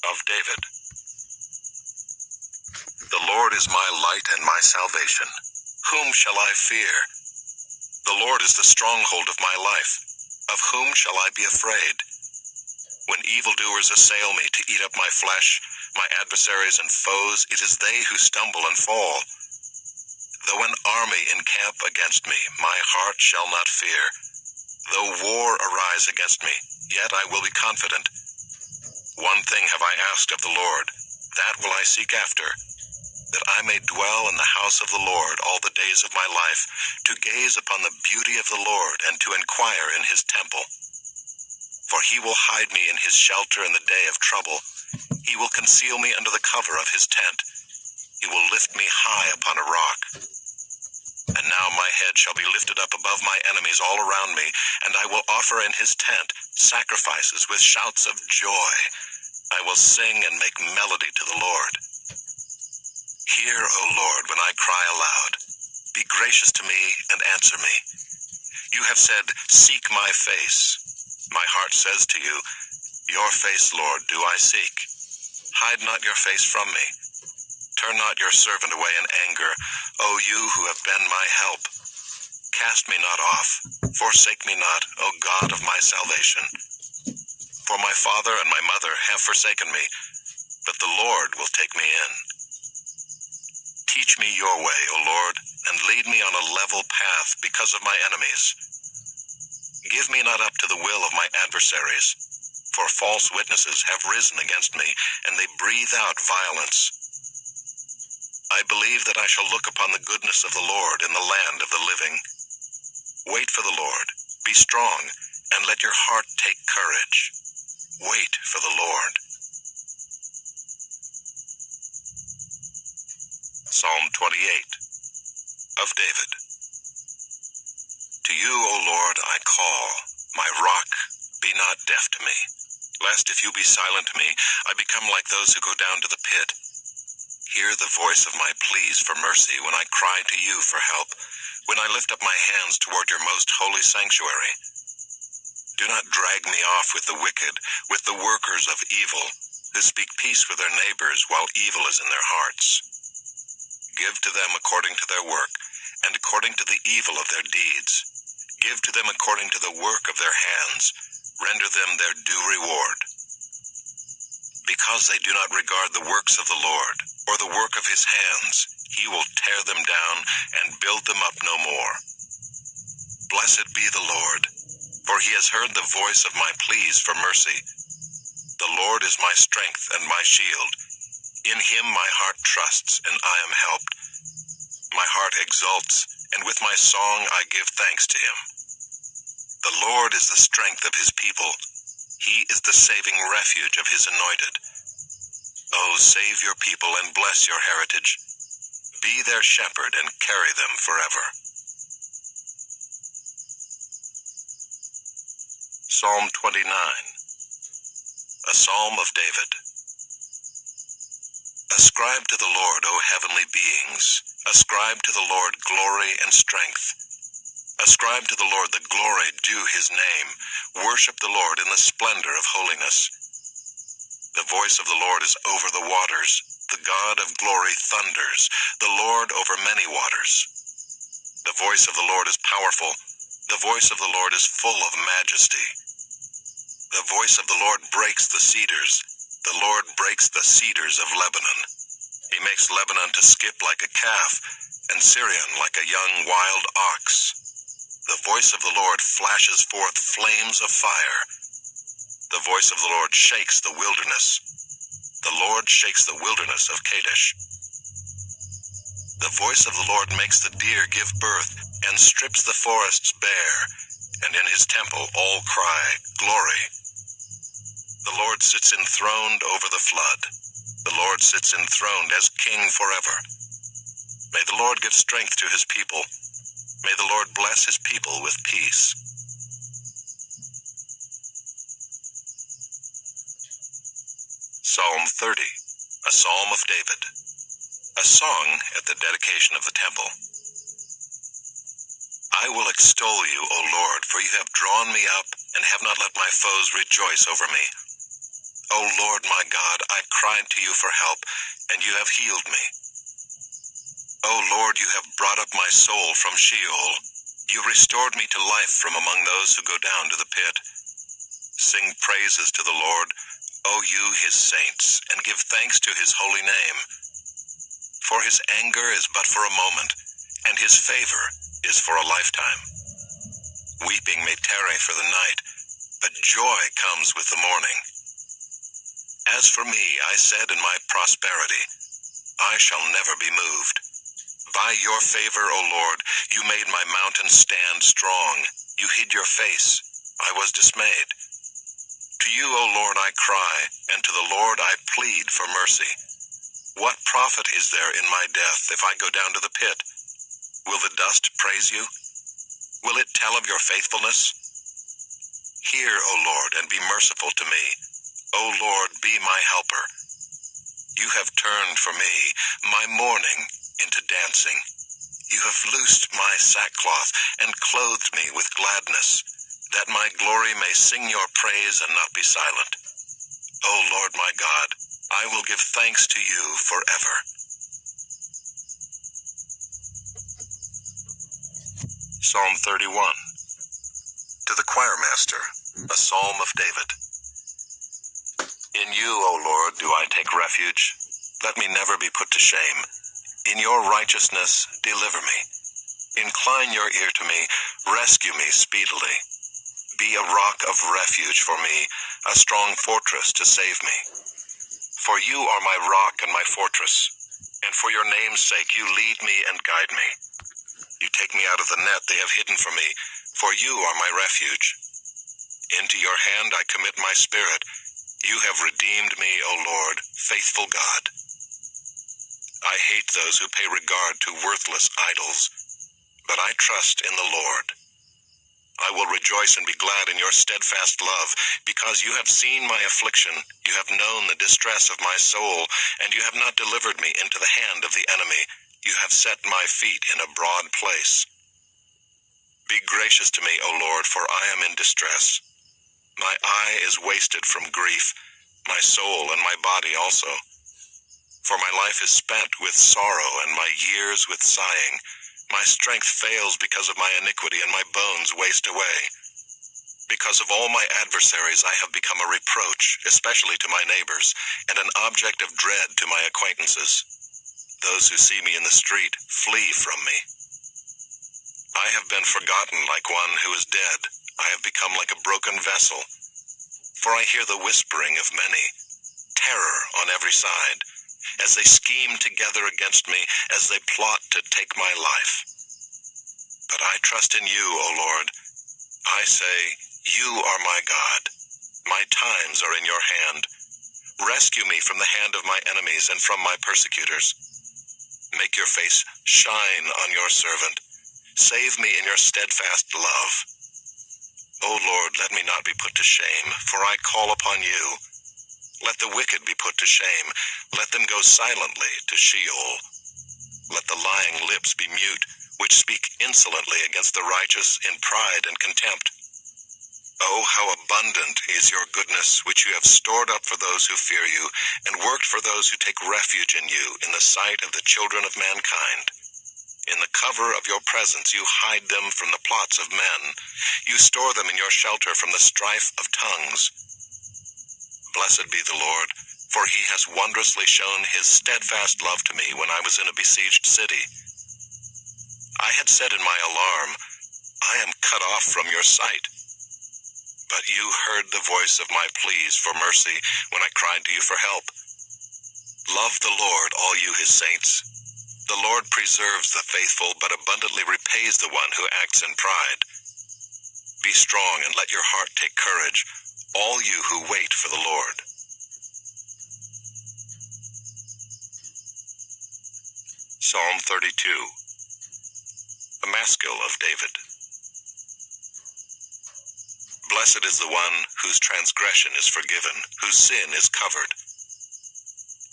of David. The Lord is my light and my salvation. Whom shall I fear? The Lord is the stronghold of my life. Of whom shall I be afraid? When evildoers assail me to eat up my flesh, my adversaries and foes, it is they who stumble and fall. Though an army encamp against me, my heart shall not fear. Though war arise against me, yet I will be confident. One thing have I asked of the Lord, that will I seek after, that I may dwell in the house of the Lord all the days of my life, to gaze upon the beauty of the Lord and to inquire in his temple. For he will hide me in his shelter in the day of trouble. He will conceal me under the cover of his tent. He will lift me high upon a rock. And now my head shall be lifted up above my enemies all around me, and I will offer in his tent sacrifices with shouts of joy. I will sing and make melody to the Lord. Hear, O Lord, when I cry aloud. Be gracious to me and answer me. You have said, seek my face. My heart says to you, your face, Lord, do I seek. Hide not your face from me. Turn not your servant away in anger, O you who have been my help. Cast me not off, forsake me not, O God of my salvation. For my father and my mother have forsaken me, but the Lord will take me in. Teach me your way, O Lord, and lead me on a level path because of my enemies. Give me not up to the will of my adversaries, for false witnesses have risen against me, and they breathe out violence. I believe that I shall look upon the goodness of the Lord in the land of the living. Wait for the Lord, be strong, and let your heart take courage. Wait for the Lord. Psalm 28 of David. To you, O Lord, I call, my rock, be not deaf to me. Lest if you be silent to me, I become like those who go down to the pit. Hear the voice of my pleas for mercy when I cry to you for help, when I lift up my hands toward your most holy sanctuary. Do not drag me off with the wicked, with the workers of evil, who speak peace with their neighbors while evil is in their hearts. Give to them according to their work, and according to the evil of their deeds. Give to them according to the work of their hands. Render them their due reward. Because they do not regard the works of the Lord, or the work of his hands, he will tear them down and build them up no more. Blessed be the Lord, for he has heard the voice of my pleas for mercy. The Lord is my strength and my shield. In him my heart trusts, and I am helped. My heart exults, and with my song I give thanks to him. The Lord is the strength of his people. He is the saving refuge of his anointed. Oh, save your people and bless your heritage. Be their shepherd and carry them forever. Psalm 29, a psalm of David. Ascribe to the Lord, O heavenly beings. Ascribe to the Lord glory and strength. Ascribe to the Lord the glory due his name. Worship the Lord in the splendor of holiness. The voice of the Lord is over the waters. The God of glory thunders. The Lord over many waters. The voice of the Lord is powerful. The voice of the Lord is full of majesty. The voice of the Lord breaks the cedars. The Lord breaks the cedars of Lebanon. He makes Lebanon to skip like a calf, and Syrian like a young wild ox. The voice of the Lord flashes forth flames of fire. The voice of the Lord shakes the wilderness. The Lord shakes the wilderness of Kadesh. The voice of the Lord makes the deer give birth, and strips the forests bare, and in his temple all cry, glory. The Lord sits enthroned over the flood. The Lord sits enthroned as king forever. May the Lord give strength to his people. May the Lord bless his people with peace. Psalm 30, a psalm of David. A song at the dedication of the temple. I will extol you, O Lord, for you have drawn me up and have not let my foes rejoice over me. O Lord my God, I cried to you for help, and you have healed me. O Lord, you have brought up my soul from Sheol. You restored me to life from among those who go down to the pit. Sing praises to the Lord, O you his saints, and give thanks to his holy name. For his anger is but for a moment, and his favor is for a lifetime. Weeping may tarry for the night, but joy comes with the morning. As for me, I said in my prosperity, I shall never be moved. By your favor, O Lord, you made my mountain stand strong. You hid your face. I was dismayed. To you, O Lord, I cry, and to the Lord I plead for mercy. What profit is there in my death if I go down to the pit? Will the dust praise you? Will it tell of your faithfulness? Hear, O Lord, and be merciful to me. O Lord, be my helper. You have turned for me my mourning into dancing. You have loosed my sackcloth and clothed me with gladness, that my glory may sing your praise and not be silent. O Lord my God, I will give thanks to you forever. Psalm 31. To the choirmaster, a psalm of David. In you, O Lord, do I take refuge. Let me never be put to shame. In your righteousness, deliver me. Incline your ear to me, rescue me speedily. Be a rock of refuge for me, a strong fortress to save me. For you are my rock and my fortress, and for your name's sake you lead me and guide me. You take me out of the net they have hidden for me, for you are my refuge. Into your hand I commit my spirit. You have redeemed me, O Lord, faithful God. I hate those who pay regard to worthless idols, but I trust in the Lord. I will rejoice and be glad in your steadfast love, because you have seen my affliction, you have known the distress of my soul, and you have not delivered me into the hand of the enemy. You have set my feet in a broad place. Be gracious to me, O Lord, for I am in distress. My eye is wasted from grief, my soul and my body also. For my life is spent with sorrow and my years with sighing. My strength fails because of my iniquity and my bones waste away. Because of all my adversaries I have become a reproach, especially to my neighbors, and an object of dread to my acquaintances. Those who see me in the street flee from me. I have been forgotten like one who is dead. I have become like a broken vessel. For I hear the whispering of many, terror on every side, as they scheme together against me, as they plot to take my life. But I trust in you, O Lord. I say, you are my God. My times are in your hand. Rescue me from the hand of my enemies and from my persecutors. Make your face shine on your servant. Save me in your steadfast love. O Lord, let me not be put to shame, for I call upon you. Let the wicked be put to shame. Let them go silently to Sheol. Let the lying lips be mute, which speak insolently against the righteous in pride and contempt. Oh, how abundant is your goodness, which you have stored up for those who fear you, and worked for those who take refuge in you, in the sight of the children of mankind. In the cover of your presence you hide them from the plots of men. You store them in your shelter from the strife of tongues. Blessed be the Lord, for he has wondrously shown his steadfast love to me when I was in a besieged city. I had said in my alarm, I am cut off from your sight. But you heard the voice of my pleas for mercy when I cried to you for help. Love the Lord, all you his saints. The Lord preserves the faithful, but abundantly repays the one who acts in pride. Be strong and let your heart take courage, all you who wait for the Lord. Psalm 32. A Maskil of David. Blessed is the one whose transgression is forgiven, whose sin is covered.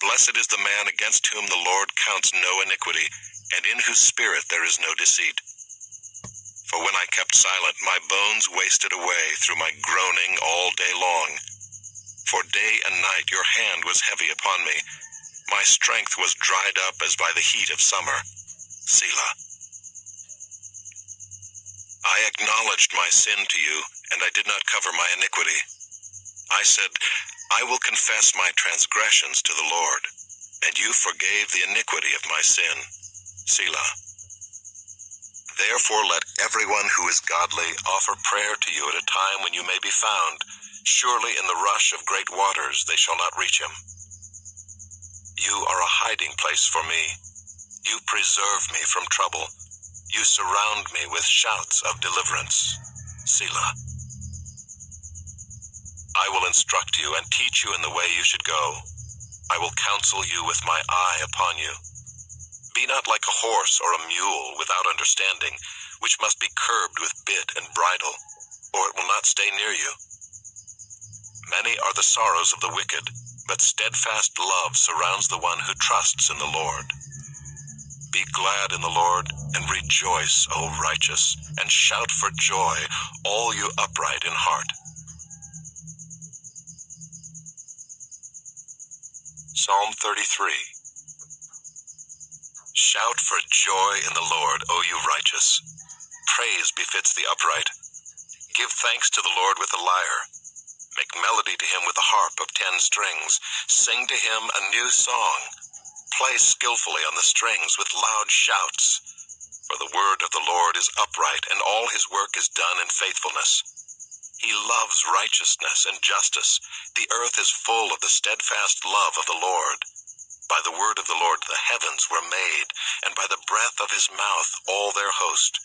Blessed is the man against whom the Lord counts no iniquity, and in whose spirit there is no deceit. For when I kept silent, my bones wasted away through my groaning all day long. For day and night your hand was heavy upon me. My strength was dried up as by the heat of summer. Selah. I acknowledged my sin to you, and I did not cover my iniquity. I said, I will confess my transgressions to the Lord, and you forgave the iniquity of my sin. Selah. Therefore let everyone who is godly offer prayer to you at a time when you may be found. Surely in the rush of great waters they shall not reach him. You are a hiding place for me. You preserve me from trouble. You surround me with shouts of deliverance. Selah. I will instruct you and teach you in the way you should go. I will counsel you with my eye upon you. Be not like a horse or a mule without understanding, which must be curbed with bit and bridle, or it will not stay near you. Many are the sorrows of the wicked, but steadfast love surrounds the one who trusts in the Lord. Be glad in the Lord, and rejoice, O righteous, and shout for joy, all you upright in heart. Psalm 33. Shout for joy in the Lord, O you righteous. Praise befits the upright. Give thanks to the Lord with a lyre. Make melody to him with a harp of 10 strings. Sing to him a new song. Play skillfully on the strings with loud shouts. For the word of the Lord is upright, and all his work is done in faithfulness. He loves righteousness and justice. The earth is full of the steadfast love of the Lord. By the word of the Lord the heavens were made, and by the breath of his mouth all their host.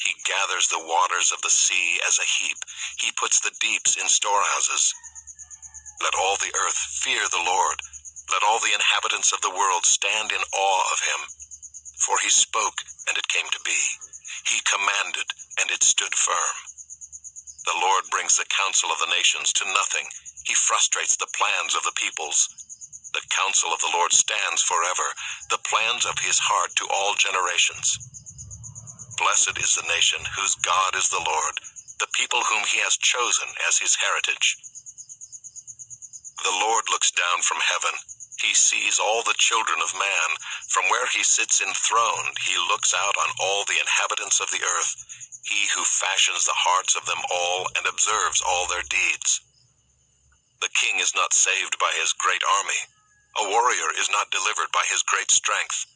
He gathers the waters of the sea as a heap. He puts the deeps in storehouses. Let all the earth fear the Lord. Let all the inhabitants of the world stand in awe of him. For he spoke, and it came to be. He commanded, and it stood firm. The Lord brings the counsel of the nations to nothing. He frustrates the plans of the peoples. The counsel of the Lord stands forever, the plans of his heart to all generations. Blessed is the nation whose God is the Lord, the people whom he has chosen as his heritage. The Lord looks down from heaven. He sees all the children of man. From where he sits enthroned, he looks out on all the inhabitants of the earth, he who fashions the hearts of them all and observes all their deeds. The king is not saved by his great army. A warrior is not delivered by his great strength.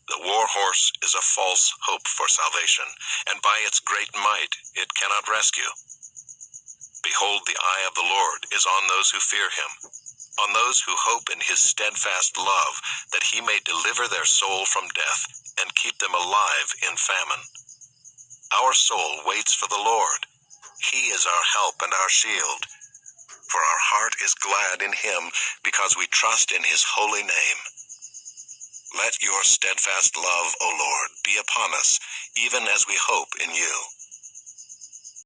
The war horse is a false hope for salvation, and by its great might it cannot rescue. Behold, the eye of the Lord is on those who fear him, on those who hope in his steadfast love, that he may deliver their soul from death and keep them alive in famine. Our soul waits for the Lord. He is our help and our shield. For our heart is glad in him, because we trust in his holy name. Let your steadfast love, O Lord, be upon us, even as we hope in you.